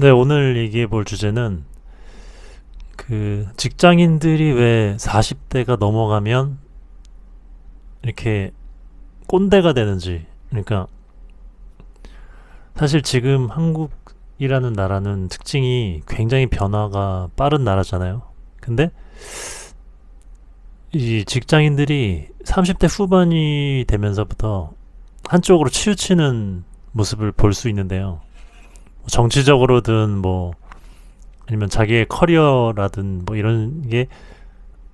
네, 오늘 얘기해 볼 주제는 직장인들이 왜 40대가 넘어가면 이렇게 꼰대가 되는지. 그러니까 사실 지금 한국이라는 나라는 특징이 굉장히 변화가 빠른 나라잖아요. 근데 이 직장인들이 30대 후반이 되면서부터 한쪽으로 치우치는 모습을 볼 수 있는데요. 정치적으로든 뭐 아니면 자기의 커리어라든 뭐 이런 게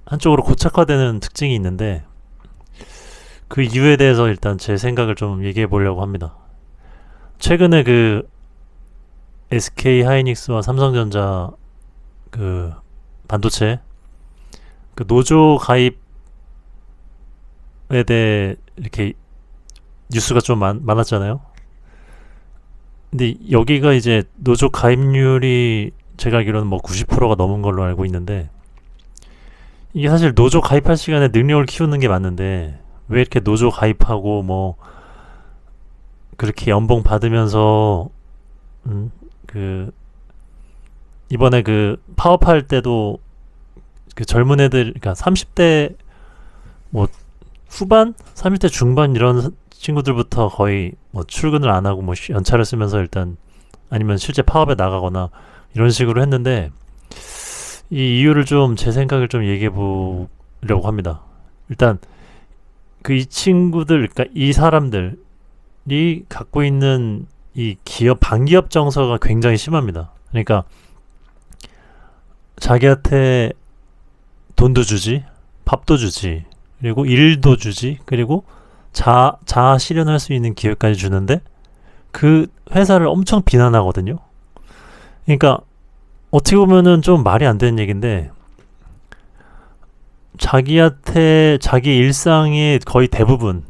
한쪽으로 고착화되는 특징이 있는데, 그 이유에 대해서 일단 제 생각을 좀 얘기해 보려고 합니다. 최근에 SK 하이닉스와 삼성전자 그 반도체 노조 가입에 대해 이렇게 뉴스가 좀 많았잖아요. 근데 여기가 이제 노조 가입률이 제가 알기로는 뭐 90%가 넘은 걸로 알고 있는데, 이게 사실 노조 가입할 시간에 능력을 키우는 게 맞는데 왜 이렇게 노조 가입하고 뭐 그렇게 연봉 받으면서 음, 그 이번에 파업할 때도 젊은 애들, 그러니까 30대 뭐 후반, 30대 중반 이런 친구들부터 거의 뭐 출근을 안 하고 뭐 연차를 쓰면서 일단, 아니면 실제 파업에 나가거나 이런 식으로 했는데, 이 이유를 좀 제 생각을 좀 얘기해 보려고 합니다. 일단 이 친구들, 그러니까 이 사람들이 갖고 있는 이 반기업 정서가 굉장히 심합니다. 그러니까 자기한테 돈도 주지, 밥도 주지, 그리고 일도 주지, 그리고 자아 실현할 수 있는 기회까지 주는데 그 회사를 엄청 비난하거든요. 그러니까 어떻게 보면은 좀 말이 안 되는 얘기인데, 자기한테 자기 일상의 거의 대부분을,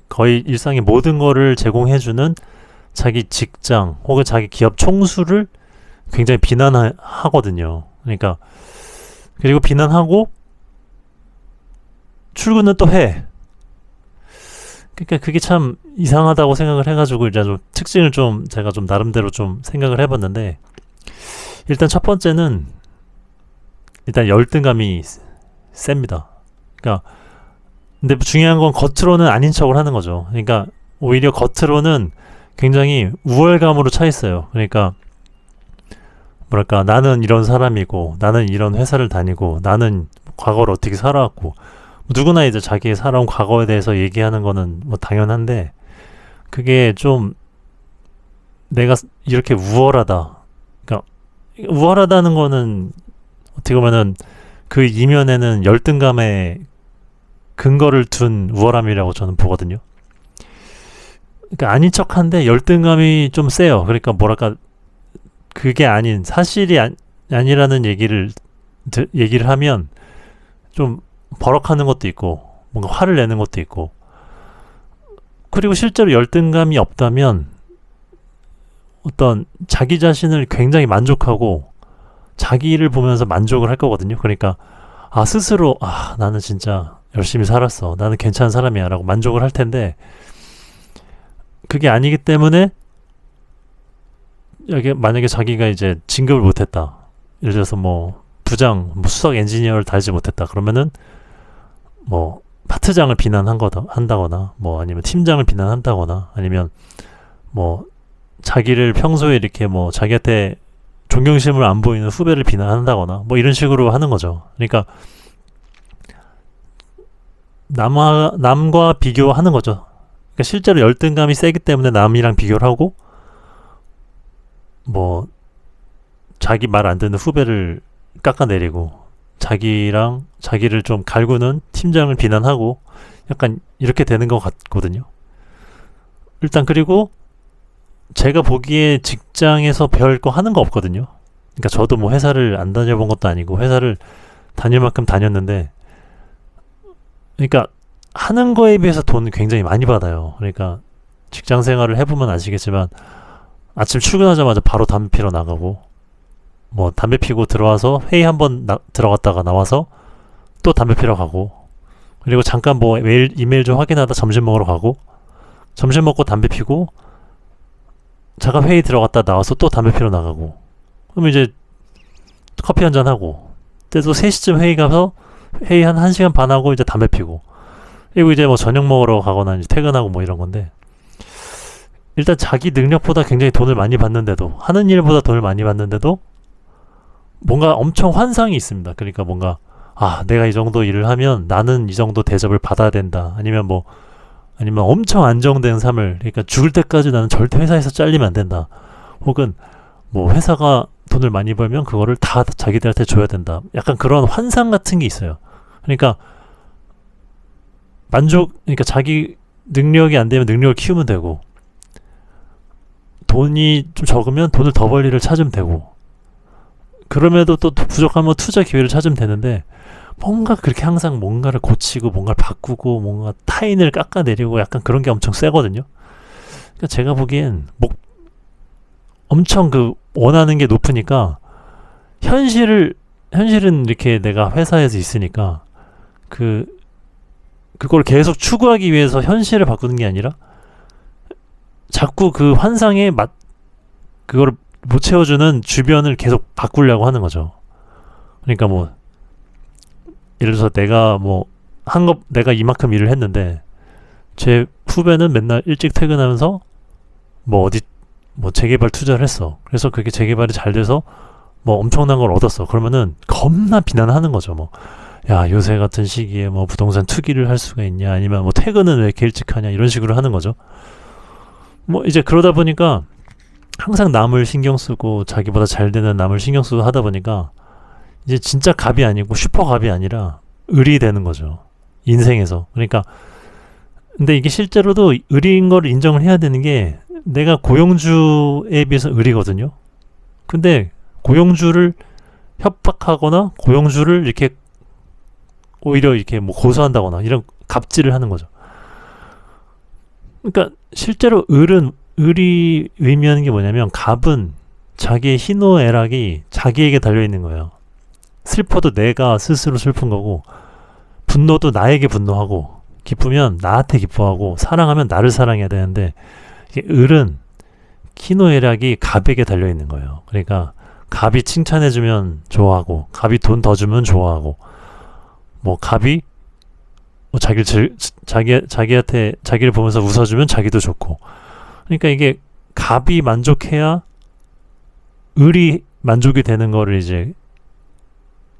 거의 일상의 모든 거를 제공해주는 자기 직장 혹은 자기 기업 총수를 굉장히 비난하거든요. 그러니까 그리고 비난하고 출근은 또 해. 그러니까 그게 참 이상하다고 생각을 해가지고 이제 좀 특징을 좀 제가 좀 나름대로 좀 생각을 해봤는데, 일단 첫 번째는 일단 열등감이 셉니다. 그러니까 근데 중요한 건 겉으로는 아닌 척을 하는 거죠. 그러니까 오히려 겉으로는 굉장히 우월감으로 차 있어요. 그러니까 뭐랄까, 나는 이런 사람이고, 나는 이런 회사를 다니고, 나는 과거를 어떻게 살아왔고, 누구나 이제 자기의 살아온 과거에 대해서 얘기하는 거는 뭐 당연한데, 그게 좀 내가 이렇게 우월하다, 그러니까 우월하다는 거는 어떻게 보면은 그 이면에는 열등감에 근거를 둔 우월함이라고 저는 보거든요. 그러니까 아닌 척한데 열등감이 좀 세요. 그러니까 뭐랄까, 그게 아닌, 사실이 아니라는 얘기를 하면 좀 버럭하는 것도 있고, 뭔가 화를 내는 것도 있고, 그리고 실제로 열등감이 없다면 어떤 자기 자신을 굉장히 만족하고 자기를 보면서 만족을 할 거거든요. 그러니까 스스로 나는 진짜 열심히 살았어, 나는 괜찮은 사람이야 라고 만족을 할 텐데, 그게 아니기 때문에 만약에 자기가 이제 진급을 못했다, 예를 들어서 뭐 부장, 뭐 수석 엔지니어를 달지 못했다 그러면은 뭐 파트장을 한다거나 뭐 아니면 팀장을 비난한다거나, 아니면 뭐 자기를 평소에 이렇게 뭐 자기한테 존경심을 안 보이는 후배를 비난한다거나 뭐 이런 식으로 하는 거죠. 그러니까 남과 비교하는 거죠. 그러니까 실제로 열등감이 세기 때문에 남이랑 비교를 하고, 뭐 자기 말 안 듣는 후배를 깎아내리고, 자기를 좀 갈구는 팀장을 비난하고, 약간 이렇게 되는 것 같거든요. 일단 그리고 제가 보기에 직장에서 별 거 하는 거 없거든요. 그러니까 저도 뭐 회사를 안 다녀본 것도 아니고 회사를 다닐 만큼 다녔는데, 그러니까 하는 거에 비해서 돈을 굉장히 많이 받아요. 그러니까 직장 생활을 해보면 아시겠지만 아침 출근하자마자 바로 담배 피러 나가고, 뭐 담배 피고 들어와서 회의 한번 들어갔다가 나와서 또 담배 피러 가고, 그리고 잠깐 뭐 이메일 좀 확인하다 점심 먹으러 가고, 점심 먹고 담배 피고, 잠깐 회의 들어갔다 나와서 또 담배 피러 나가고, 그럼 이제 커피 한잔 하고, 그래도 3시쯤 회의 가서 회의 한 1시간 반 하고 이제 담배 피고, 그리고 이제 뭐 저녁 먹으러 가거나 이제 퇴근하고 뭐 이런 건데, 일단 자기 능력보다 굉장히 돈을 많이 받는데도, 하는 일보다 돈을 많이 받는데도 뭔가 엄청 환상이 있습니다. 그러니까 뭔가 내가 이 정도 일을 하면 나는 이 정도 대접을 받아야 된다. 아니면 엄청 안정된 삶을, 그러니까 죽을 때까지 나는 절대 회사에서 잘리면 안 된다. 혹은 뭐 회사가 돈을 많이 벌면 그거를 다 자기들한테 줘야 된다. 약간 그런 환상 같은 게 있어요. 그러니까 그러니까 자기 능력이 안 되면 능력을 키우면 되고, 돈이 좀 적으면 돈을 더 벌 일을 찾으면 되고, 그럼에도 또 부족하면 투자 기회를 찾으면 되는데, 뭔가 그렇게 항상 뭔가를 고치고 뭔가를 바꾸고 뭔가 타인을 깎아내리고 약간 그런 게 엄청 세거든요. 그러니까 제가 보기엔 엄청 원하는 게 높으니까 현실은 이렇게 내가 회사에서 있으니까 그걸 계속 추구하기 위해서 현실을 바꾸는 게 아니라 자꾸 그 환상에 그거를 못 채워주는 주변을 계속 바꾸려고 하는 거죠. 그러니까 뭐 예를 들어서 내가 이만큼 일을 했는데 제 후배는 맨날 일찍 퇴근하면서 뭐 재개발 투자를 했어. 그래서 그게 재개발이 잘 돼서 뭐 엄청난 걸 얻었어. 그러면은 겁나 비난하는 거죠. 뭐 야, 요새 같은 시기에 뭐 부동산 투기를 할 수가 있냐, 아니면 뭐 퇴근은 왜 이렇게 일찍 하냐, 이런 식으로 하는 거죠. 뭐 이제 그러다 보니까 항상 남을 신경 쓰고 자기보다 잘 되는 남을 신경 쓰고 하다 보니까 이제 진짜 갑이 아니고 슈퍼갑이 아니라 을이 되는 거죠. 인생에서. 그러니까 근데 이게 실제로도 을인 걸 인정을 해야 되는 게, 내가 고용주에 비해서 을이거든요. 근데 고용주를 협박하거나 고용주를 이렇게 오히려 이렇게 뭐 고소한다거나 이런 갑질을 하는 거죠. 그러니까 실제로 을이 의미하는 게 뭐냐면, 갑은 자기의 희노애락이 자기에게 달려있는 거예요. 슬퍼도 내가 스스로 슬픈 거고, 분노도 나에게 분노하고, 기쁘면 나한테 기뻐하고, 사랑하면 나를 사랑해야 되는데, 이게 을은 희노애락이 갑에게 달려있는 거예요. 그러니까 갑이 칭찬해주면 좋아하고, 갑이 돈 더 주면 좋아하고, 뭐 갑이 뭐 자기를 보면서 웃어주면 자기도 좋고. 그러니까 이게 갑이 만족해야 을이 만족이 되는 거를 이제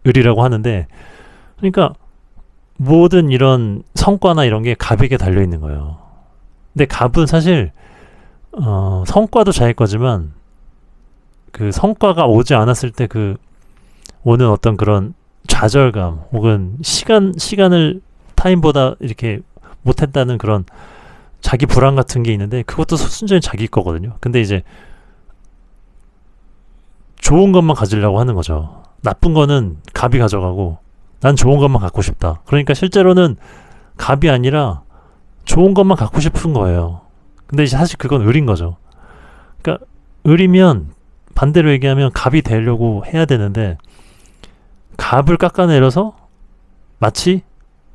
을이라고 하는데, 그러니까 모든 이런 성과나 이런 게 갑에게 달려 있는 거예요. 근데 갑은 사실 성과도 자기 거지만 그 성과가 오지 않았을 때 오는 어떤 그런 좌절감, 혹은 시간을 타인보다 이렇게 못했다는 그런 자기 불안 같은 게 있는데, 그것도 순전히 자기 거거든요. 근데 이제 좋은 것만 가지려고 하는 거죠. 나쁜 거는 갑이 가져가고, 난 좋은 것만 갖고 싶다. 그러니까 실제로는 갑이 아니라 좋은 것만 갖고 싶은 거예요. 근데 이제 사실 그건 을인 거죠. 그러니까 을이면, 반대로 얘기하면 갑이 되려고 해야 되는데, 갑을 깎아내려서 마치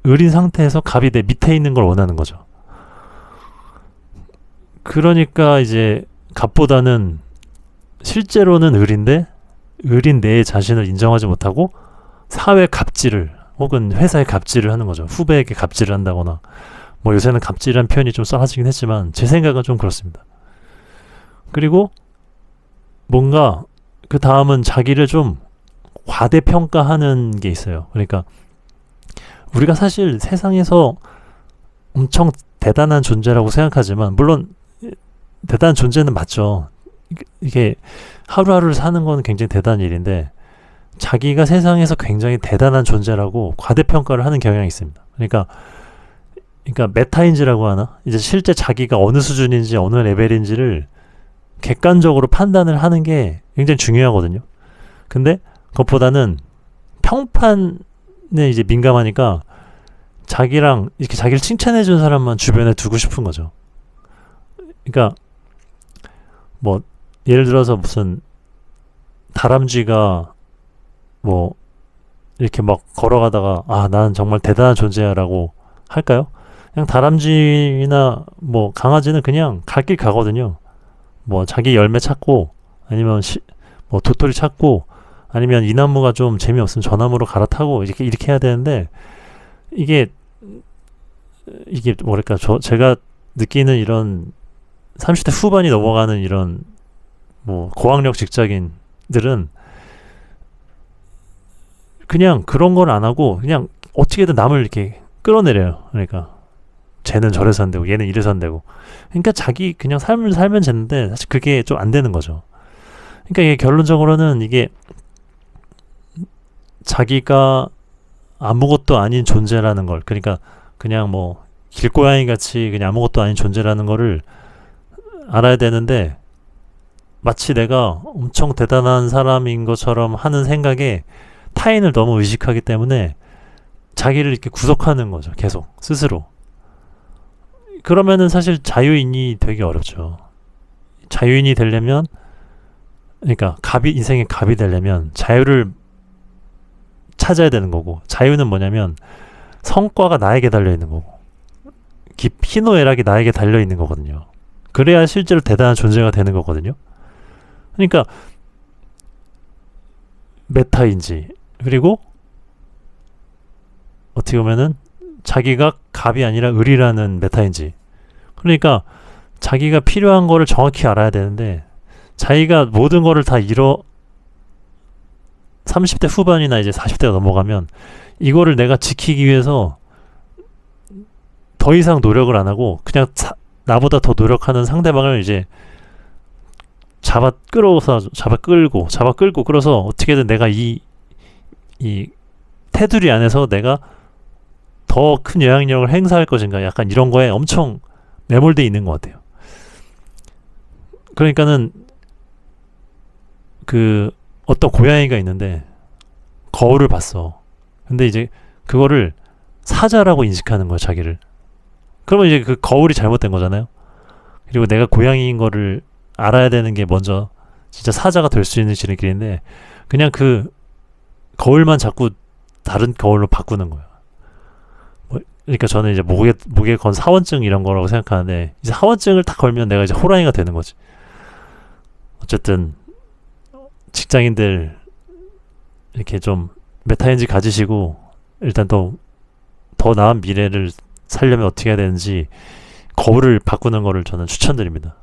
을인 상태에서 갑이 내 밑에 있는 걸 원하는 거죠. 그러니까 이제 갑보다는 실제로는 을인데, 을인 내 자신을 인정하지 못하고 사회 갑질을, 혹은 회사에 갑질을 하는 거죠. 후배에게 갑질을 한다거나. 뭐 요새는 갑질이라는 표현이 좀 사라지긴 했지만 제 생각은 좀 그렇습니다. 그리고 뭔가 그 다음은 자기를 좀 과대평가하는 게 있어요. 그러니까 우리가 사실 세상에서 엄청 대단한 존재라고 생각하지만, 물론 대단한 존재는 맞죠. 이게 하루하루를 사는 건 굉장히 대단한 일인데, 자기가 세상에서 굉장히 대단한 존재라고 과대평가를 하는 경향이 있습니다. 그러니까 메타인지라고 하나? 이제 실제 자기가 어느 수준인지 어느 레벨인지를 객관적으로 판단을 하는 게 굉장히 중요하거든요. 근데 그것보다는 평판에 이제 민감하니까 자기랑 이렇게 자기를 칭찬해준 사람만 주변에 두고 싶은 거죠. 그러니까 뭐 예를 들어서 무슨 다람쥐가 뭐 이렇게 막 걸어가다가 나는 정말 대단한 존재야라고 할까요? 그냥 다람쥐나 뭐 강아지는 그냥 갈 길 가거든요. 뭐 자기 열매 찾고 아니면 뭐 도토리 찾고 아니면 이 나무가 좀 재미없으면 저 나무로 갈아타고 이렇게 해야 되는데 이게 뭐랄까 제가 느끼는 이런 30대 후반이 넘어가는 이런 뭐 고학력 직장인들은 그냥 그런 걸 안 하고 그냥 어떻게든 남을 이렇게 끌어내려요. 그러니까 쟤는 저래서 안 되고 얘는 이래서 안 되고 그러니까 자기 그냥 삶을 살면 되는데 사실 그게 좀 안 되는 거죠. 그러니까 이게 결론적으로는 이게 자기가 아무것도 아닌 존재라는 걸 그러니까 그냥 뭐 길고양이 같이 그냥 아무것도 아닌 존재라는 거를 알아야 되는데 마치 내가 엄청 대단한 사람인 것처럼 하는 생각에 타인을 너무 의식하기 때문에 자기를 이렇게 구속하는 거죠. 계속 스스로. 그러면은 사실 자유인이 되기 어렵죠. 자유인이 되려면 그러니까 인생의 갑이 되려면 자유를 찾아야 되는 거고 자유는 뭐냐면 성과가 나에게 달려있는 거고 희노애락이 나에게 달려있는 거거든요. 그래야 실제로 대단한 존재가 되는 거거든요. 그러니까 메타인지 그리고 어떻게 보면은 자기가 갑이 아니라 을이라는 메타인지 그러니까 자기가 필요한 거를 정확히 알아야 되는데 자기가 모든 거를 다 30대 후반이나 이제 40대가 넘어가면 이거를 내가 지키기 위해서 더 이상 노력을 안 하고 그냥 나보다 더 노력하는 상대방을 이제 잡아 끌고 끌어서 어떻게든 내가 이 테두리 안에서 내가 더 큰 영향력을 행사할 것인가 약간 이런 거에 엄청 매몰돼 있는 것 같아요. 그러니까는 그 어떤 고양이가 있는데 거울을 봤어. 근데 이제 그거를 사자라고 인식하는 거야 자기를. 그러면 이제 그 거울이 잘못된 거잖아요. 그리고 내가 고양이인 거를 알아야 되는 게 먼저 진짜 사자가 될 수 있는 지름길인데 그냥 그 거울만 자꾸 다른 거울로 바꾸는 거야. 그러니까 저는 이제 목에 건 사원증 이런 거라고 생각하는데 이제 사원증을 딱 걸면 내가 이제 호랑이가 되는 거지. 어쨌든 직장인들 이렇게 좀 메타인지 가지시고 일단 더 나은 미래를 살려면 어떻게 해야 되는지 거울을 바꾸는 거를 저는 추천드립니다.